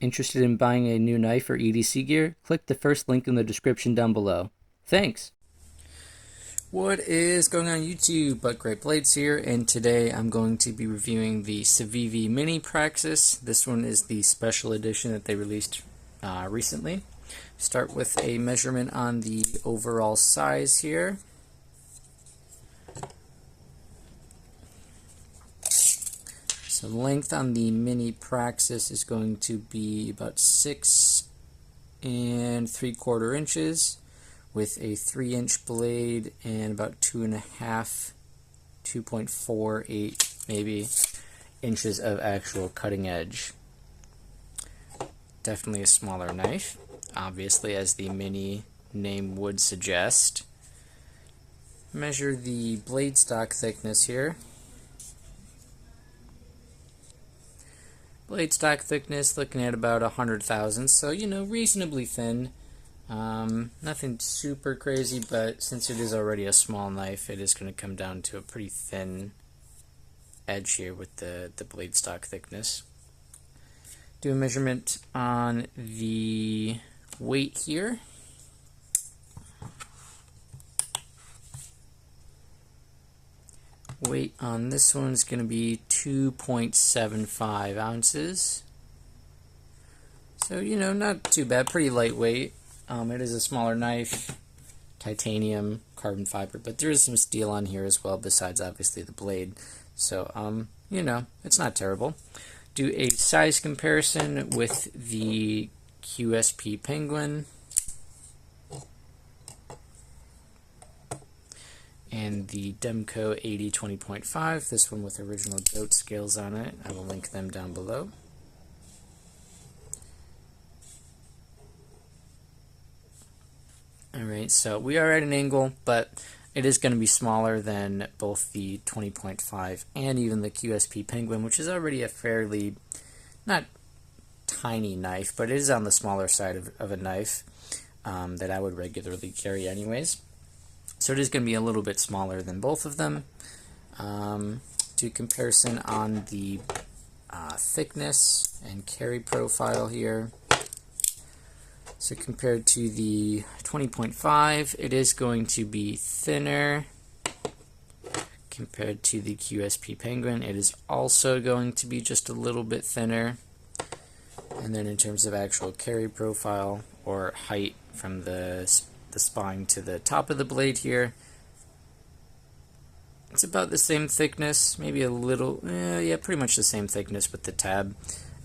Interested in buying a new knife or EDC gear? Click the first link in the description down below. Thanks! What is going on YouTube? But Great Blades here, and today I'm going to be reviewing the Civivi Mini Praxis. This one is the special edition that they released recently. Start with a measurement on the overall size here. So length on the Mini Praxis is going to be about 6 3/4 inches with a 3-inch blade and about 2.48 maybe inches of actual cutting edge. Definitely a smaller knife, obviously, as the Mini name would suggest. Measure the blade stock thickness here. Blade stock thickness looking at about 100 thousandths, so reasonably thin. Nothing super crazy, but since it is already a small knife, it is going to come down to a pretty thin edge here with the blade stock thickness. Do a measurement on the weight here. Weight on this one is going to be 2.75 ounces. So, not too bad, pretty lightweight. It is a smaller knife, titanium, carbon fiber, but there is some steel on here as well, besides obviously the blade. So, it's not terrible. Do a size comparison with the QSP Penguin and the Demco 80-20.5, this one with original goat scales on it. I will link them down below. Alright, so we are at an angle, but it is going to be smaller than both the 20.5 and even the QSP Penguin, which is already a fairly, not tiny knife, but it is on the smaller side of a knife that I would regularly carry anyways. So it is going to be a little bit smaller than both of them. Do comparison on the thickness and carry profile here. So compared to the 20.5, it is going to be thinner. Compared to the QSP Penguin, it is also going to be just a little bit thinner. And then in terms of actual carry profile or height from the spine to the top of the blade here, it's about the same thickness, maybe a little, yeah, pretty much the same thickness with the tab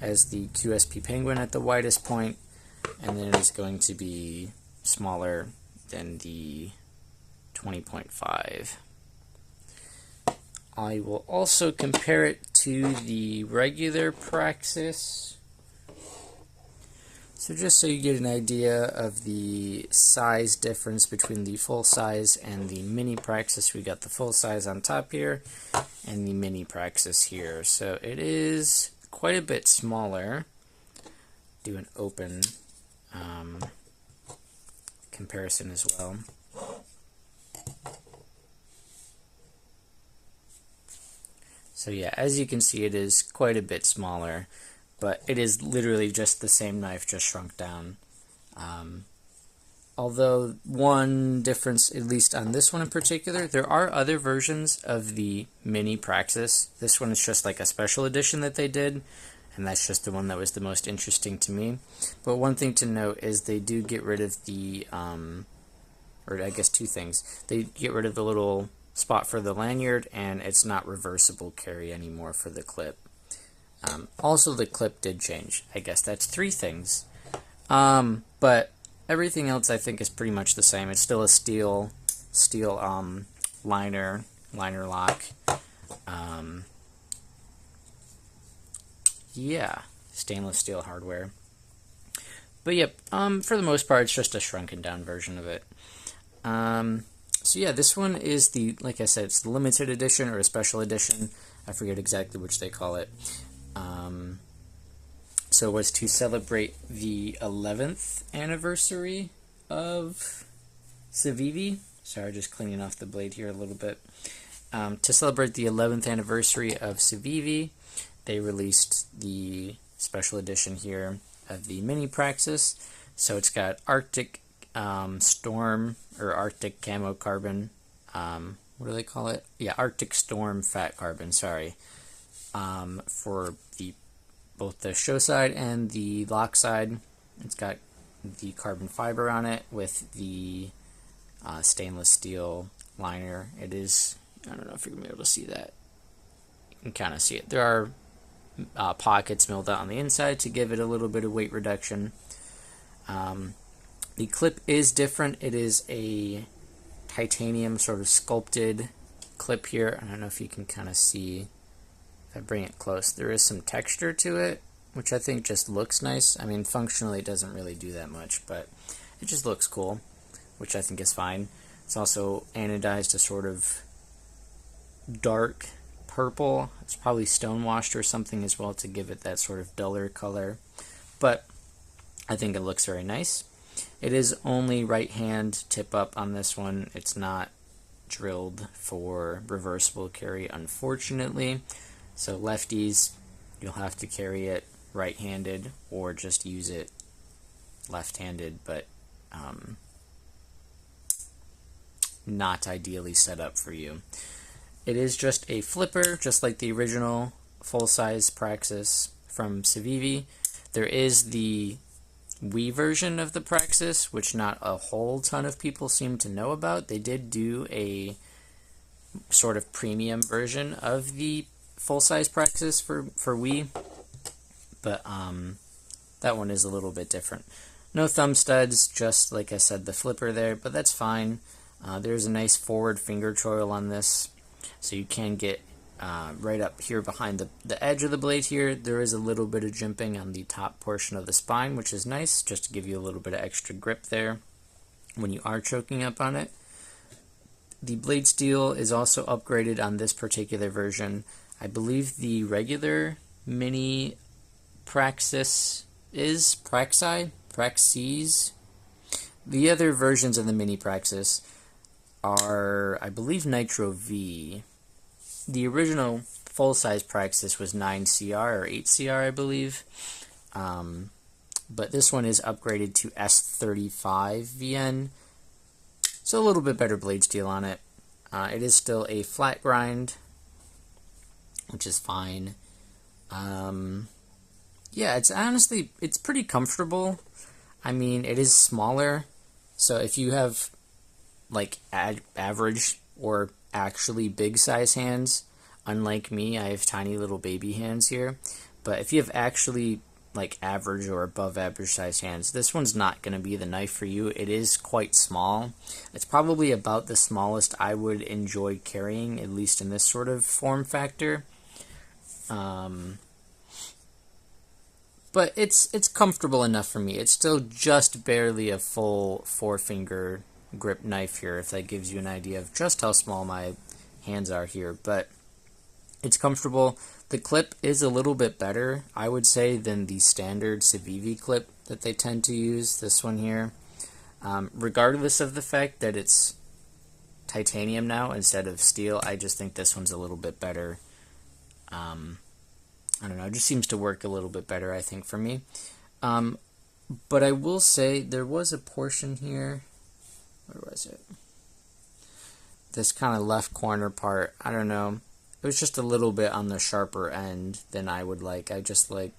as the QSP Penguin at the widest point, and then it's going to be smaller than the 20.5. I will also compare it to the regular Praxis. So just so you get an idea of the size difference between the full size and the Mini Praxis, we got the full size on top here and the Mini Praxis here. So it is quite a bit smaller. Do an open comparison as well. So yeah, as you can see, it is quite a bit smaller. But it is literally just the same knife, just shrunk down. Although one difference, at least on this one in particular, there are other versions of the Mini Praxis. This one is just like a special edition that they did, and that's just the one that was the most interesting to me. But one thing to note is they do get rid of the, or I guess two things. They get rid of the little spot for the lanyard, and it's not reversible carry anymore for the clip. Also, the clip did change. I guess that's 3 things. But everything else I think is pretty much the same. It's still a steel liner lock. Yeah, stainless steel hardware. But yep, for the most part, it's just a shrunken down version of it. So yeah, this one is the, like I said, it's the limited edition or a special edition. I forget exactly which they call it. So it was to celebrate the 11th anniversary of Civivi. Sorry, just cleaning off the blade here a little bit. To celebrate the 11th anniversary of Civivi, they released the special edition here of the mini praxis. So it's got Arctic Storm, or Arctic Camo Carbon. What do they call it? Yeah, Arctic Storm Fat Carbon, sorry. For both the show side and the lock side. It's got the carbon fiber on it with the stainless steel liner. It is, I don't know if you're going to be able to see that. You can kind of see it. There are pockets milled out on the inside to give it a little bit of weight reduction. The clip is different. It is a titanium sort of sculpted clip here. I don't know if you can kind of see. If I bring it close, there is some texture to it, which I think just looks nice. I mean, functionally it doesn't really do that much, but it just looks cool, which I think is fine. It's also anodized a sort of dark purple. It's probably stonewashed or something as well to give it that sort of duller color, but I think it looks very nice. It is only right hand tip up on this one. It's not drilled for reversible carry, unfortunately. So lefties, you'll have to carry it right-handed or just use it left-handed, but not ideally set up for you. It is just a flipper, just like the original full-size Praxis from Civivi. There is the Wii version of the Praxis, which not a whole ton of people seem to know about. They did do a sort of premium version of the full-size Praxis for Wii, but that one is a little bit different. No thumb studs, just like I said, the flipper there, but that's fine. There's a nice forward finger choil on this, so you can get right up here behind the edge of the blade here. There is a little bit of jimping on the top portion of the spine, which is nice, just to give you a little bit of extra grip there when you are choking up on it. The blade steel is also upgraded on this particular version. I believe the regular mini Praxis is Praxis. The other versions of the mini Praxis are, I believe, Nitro V. The original full-size Praxis was 9CR or 8CR, I believe. But this one is upgraded to S35 VN. So a little bit better blade steel on it. It is still a flat grind, which is fine. Yeah, it's pretty comfortable. I mean, it is smaller, so if you have like average or actually big size hands, unlike me, I have tiny little baby hands here, but if you have actually like average or above average size hands, this one's not going to be the knife for you. It is quite small. It's probably about the smallest I would enjoy carrying, at least in this sort of form factor. But it's comfortable enough for me. It's still just barely a full 4-finger grip knife here, if that gives you an idea of just how small my hands are here. But it's comfortable. The clip is a little bit better, I would say, than the standard Civivi clip that they tend to use, this one here. Regardless of the fact that it's titanium now instead of steel, I just think this one's a little bit better. I don't know, it just seems to work a little bit better, I think, for me. But I will say there was a portion here, where was it? This kind of left corner part, I don't know. It was just a little bit on the sharper end than I would like. I just would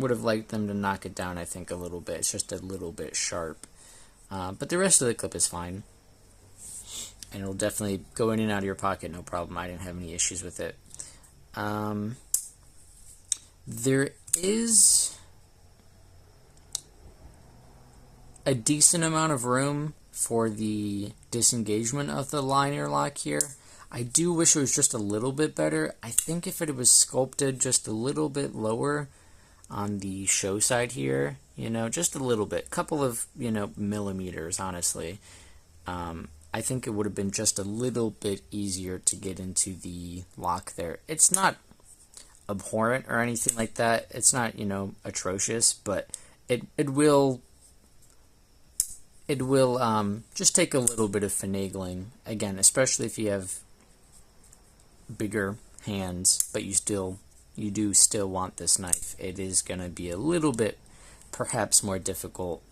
have liked them to knock it down, I think, a little bit. It's just a little bit sharp. But the rest of the clip is fine. And it'll definitely go in and out of your pocket, no problem. I didn't have any issues with it. There is a decent amount of room for the disengagement of the liner lock here. I do wish it was just a little bit better. I think if it was sculpted just a little bit lower on the show side here, just a little bit, couple of, millimeters, honestly, I think it would have been just a little bit easier to get into the lock there. It's not abhorrent or anything like that. It's not, atrocious, but it will just take a little bit of finagling, again, especially if you have bigger hands, but you do still want this knife. It is going to be a little bit perhaps more difficult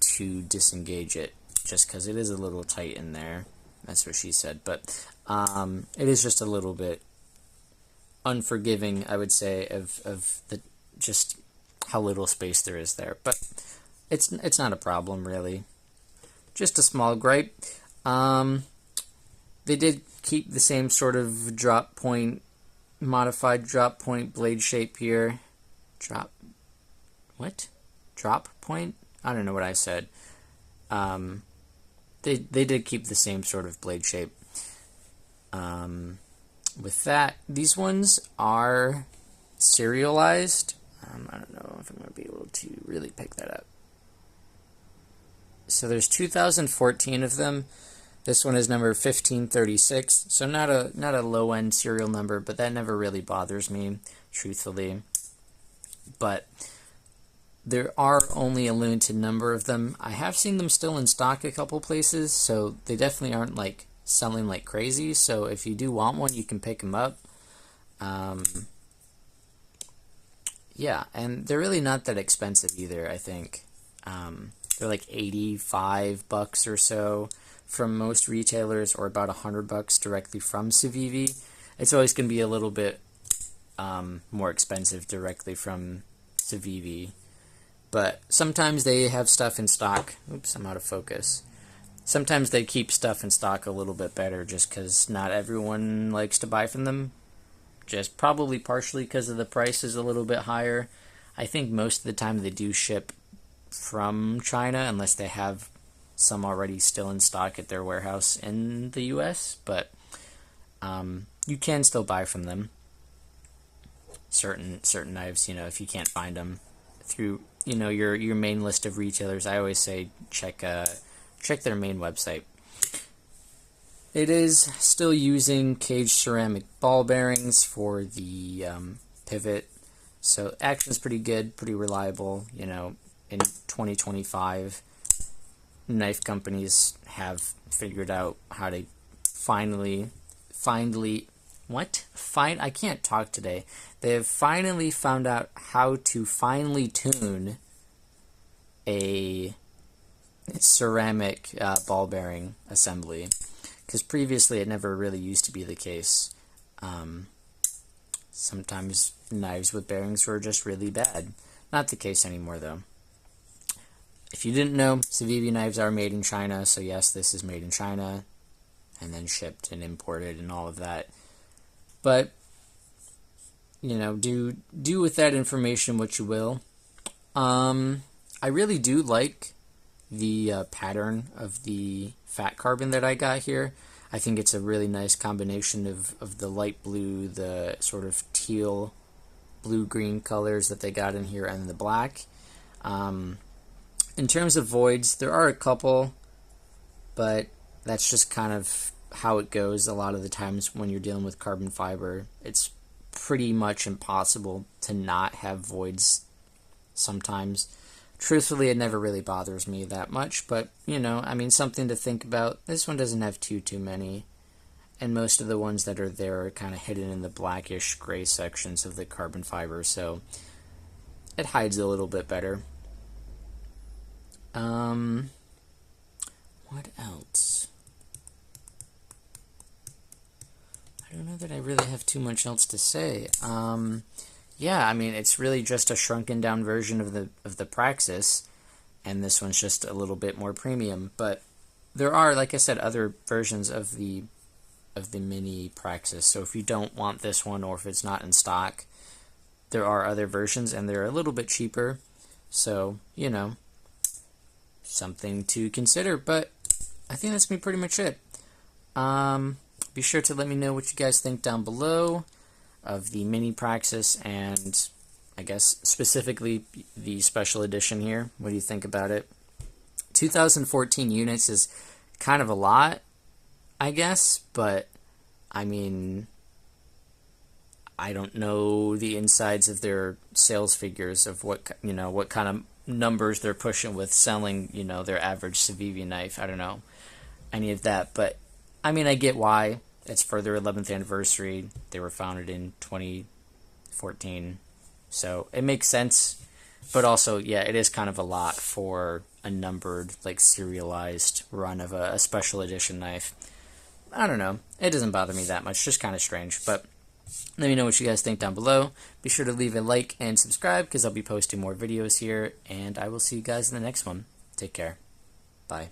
to disengage it, just because it is a little tight in there. That's what she said, but it is just a little bit unforgiving, I would say, of the just how little space there is there. But it's not a problem, really. Just a small gripe. They did keep the same sort of drop point, modified drop point blade shape here. Drop point? I don't know what I said. They did keep the same sort of blade shape. With that, these ones are serialized. I don't know if I'm going to be able to really pick that up. So there's 2014 of them. This one is number 1536. So not a low end serial number, but that never really bothers me, truthfully. But there are only a limited number of them. I have seen them still in stock a couple places, so they definitely aren't like selling like crazy. So if you do want one, you can pick them up. Yeah, and they're really not that expensive either, I think. They're like $85 or so from most retailers, or about $100 directly from Civivi. It's always going to be a little bit more expensive directly from Civivi. But sometimes they have stuff in stock. Oops, I'm out of focus. Sometimes they keep stuff in stock a little bit better just because not everyone likes to buy from them. Just probably partially because of the price is a little bit higher. I think most of the time they do ship from China unless they have some already still in stock at their warehouse in the US. But you can still buy from them. Certain knives, if you can't find them through your main list of retailers, I always say check their main website. It is still using caged ceramic ball bearings for the pivot, so action's pretty good, pretty reliable. In 2025, knife companies have figured out how to I can't talk today. They have finally found out how to finely tune a ceramic ball bearing assembly, because previously it never really used to be the case. Sometimes knives with bearings were just really bad. Not the case anymore, though. If you didn't know, Civivi knives are made in China, so yes, this is made in China, and then shipped and imported and all of that. But, do with that information what you will. I really do like the pattern of the fat carbon that I got here. I think it's a really nice combination of the light blue, the sort of teal, blue-green colors that they got in here, and the black. In terms of voids, there are a couple, but that's just kind of how it goes a lot of the times when you're dealing with carbon fiber. It's pretty much impossible to not have voids sometimes. Truthfully, it never really bothers me that much, but, something to think about. This one doesn't have too many, and most of the ones that are there are kind of hidden in the blackish gray sections of the carbon fiber, so it hides a little bit better. What else? I don't know that I really have too much else to say. Yeah, it's really just a shrunken down version of the Praxis, and this one's just a little bit more premium. But there are, like I said, other versions of the mini Praxis. So if you don't want this one, or if it's not in stock, there are other versions, and they're a little bit cheaper. So something to consider. But I think that's gonna be pretty much it. Be sure to let me know what you guys think down below of the mini Praxis, and I guess specifically the special edition here. What do you think about it? 2014 units is kind of a lot, I guess, but I don't know the insides of their sales figures of what kind of numbers they're pushing with selling, their average Civivi knife. I don't know any of that, but I get why. It's for their 11th anniversary. They were founded in 2014, so it makes sense. But also, yeah, it is kind of a lot for a numbered, like serialized run of a special edition knife. I don't know. It doesn't bother me that much. Just kind of strange. But let me know what you guys think down below. Be sure to leave a like and subscribe because I'll be posting more videos here. And I will see you guys in the next one. Take care. Bye.